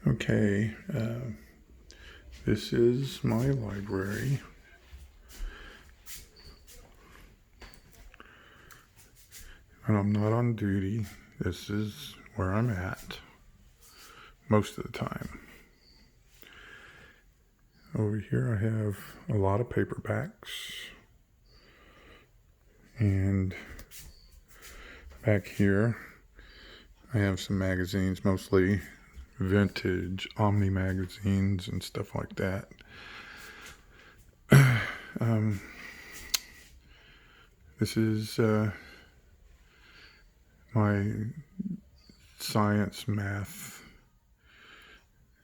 Okay, this is my library. And I'm not on duty. This is where I'm at most of the time. Over here I have a lot of paperbacks. And back here I have some magazines, mostly vintage Omni magazines and stuff like that. This is my science math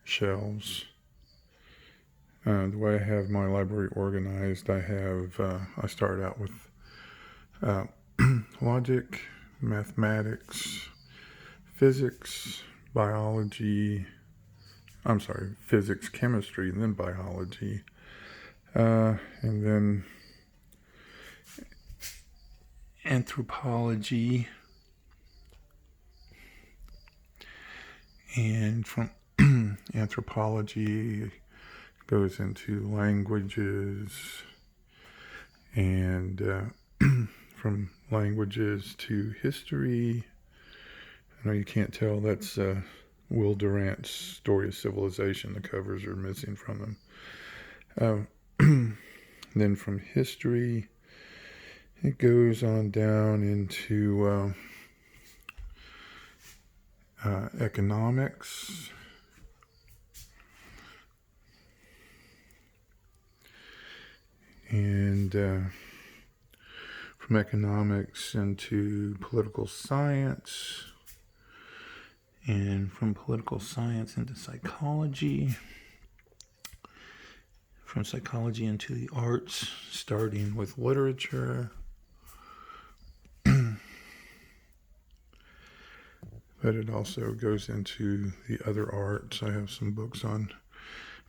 shelves. The way I have my library organized, I start out with logic, mathematics, physics, physics, chemistry, and then biology, and then anthropology, and from anthropology goes into languages, and from languages to history. I know you can't tell, that's Will Durant's Story of Civilization. The covers are missing from them. Then from history, it goes on down into economics, and from economics into political science, and from political science into psychology, from psychology into the arts, starting with literature. But it also goes into the other arts. I have some books on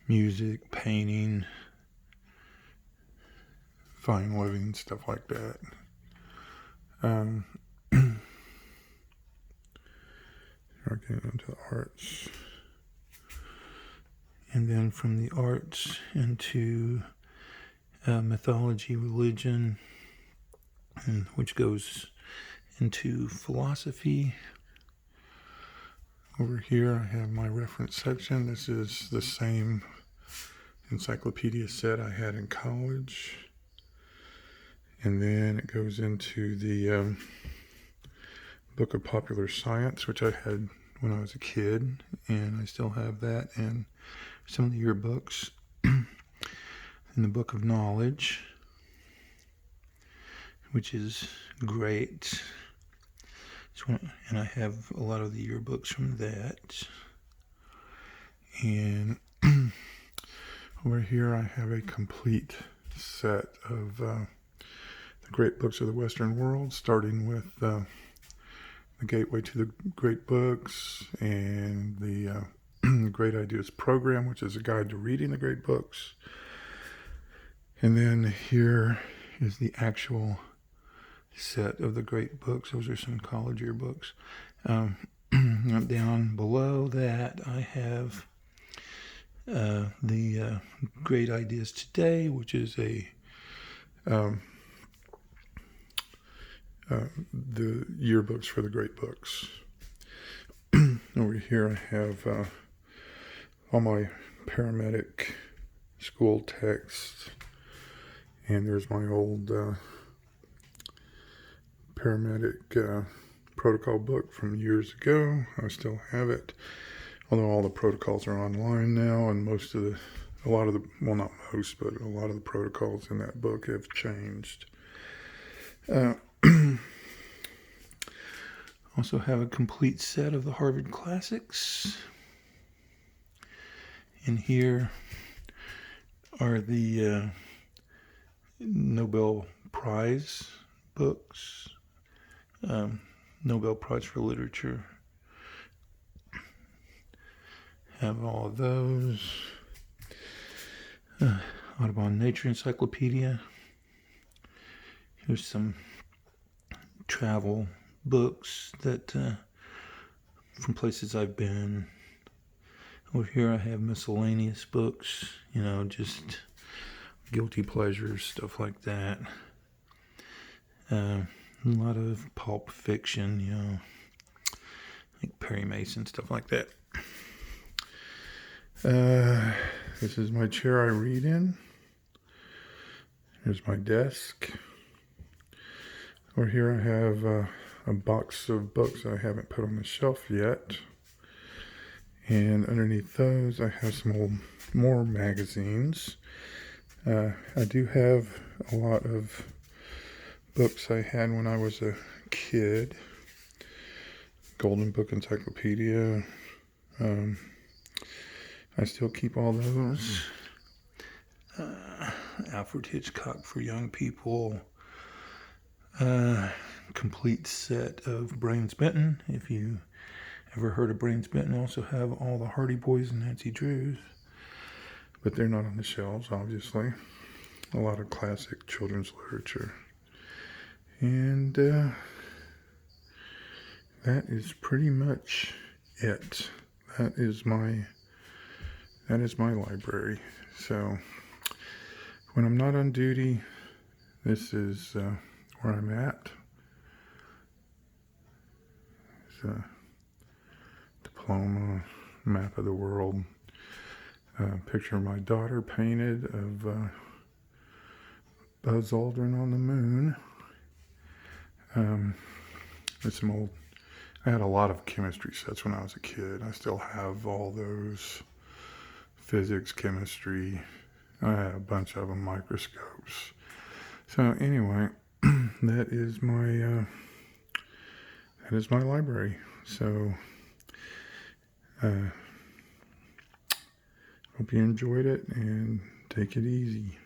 music, painting, fine living, stuff like that. We're getting into the arts. And then from the arts into mythology, religion, and which goes into philosophy. Over here I have my reference section. This is the same encyclopedia set I had in college. And then it goes into the Book of Popular Science, which I had when I was a kid, and I still have that, and some of the yearbooks. In the Book of Knowledge, which is great. And I have a lot of the yearbooks from that. And over here I have a complete set of the great books of the Western world, starting with the Gateway to the Great Books and the Great Ideas Program, which is a guide to reading the great books. And then here is the actual set of the great books. Those are some college yearbooks. Down below that, I have the Great Ideas Today, which is the yearbooks for the great books. Over here I have all my paramedic school texts, and there's my old paramedic protocol book from years ago. I still have it, although all the protocols are online now, and a lot of the protocols in that book have changed. Also have a complete set of the Harvard Classics. And here are the Nobel Prize books, Nobel Prize for Literature. Have all of those. Audubon Nature Encyclopedia. Here's some travel books that from places I've been. Over here I have miscellaneous books, you know, just guilty pleasures, stuff like that. A lot of pulp fiction, you know, like Perry Mason, stuff like that. This is my chair I read in. Here's my desk. Over here I have a box of books I haven't put on the shelf yet. And underneath those I have some more magazines. I do have a lot of books I had when I was a kid. Golden Book Encyclopedia. I still keep all those. Alfred Hitchcock for young people. Complete set of Brains Benton. If you ever heard of Brains Benton, also have all the Hardy Boys and Nancy Drews. But they're not on the shelves, obviously. A lot of classic children's literature. And that is pretty much it. That is my library. So when I'm not on duty, this is where I'm at. It's a diploma, map of the world, picture of my daughter painted of Buzz Aldrin on the moon. There's some old, I had a lot of chemistry sets when I was a kid. I still have all those. Physics, chemistry, I had a bunch of them, microscopes. So anyway, that is my library. So hope you enjoyed it and take it easy.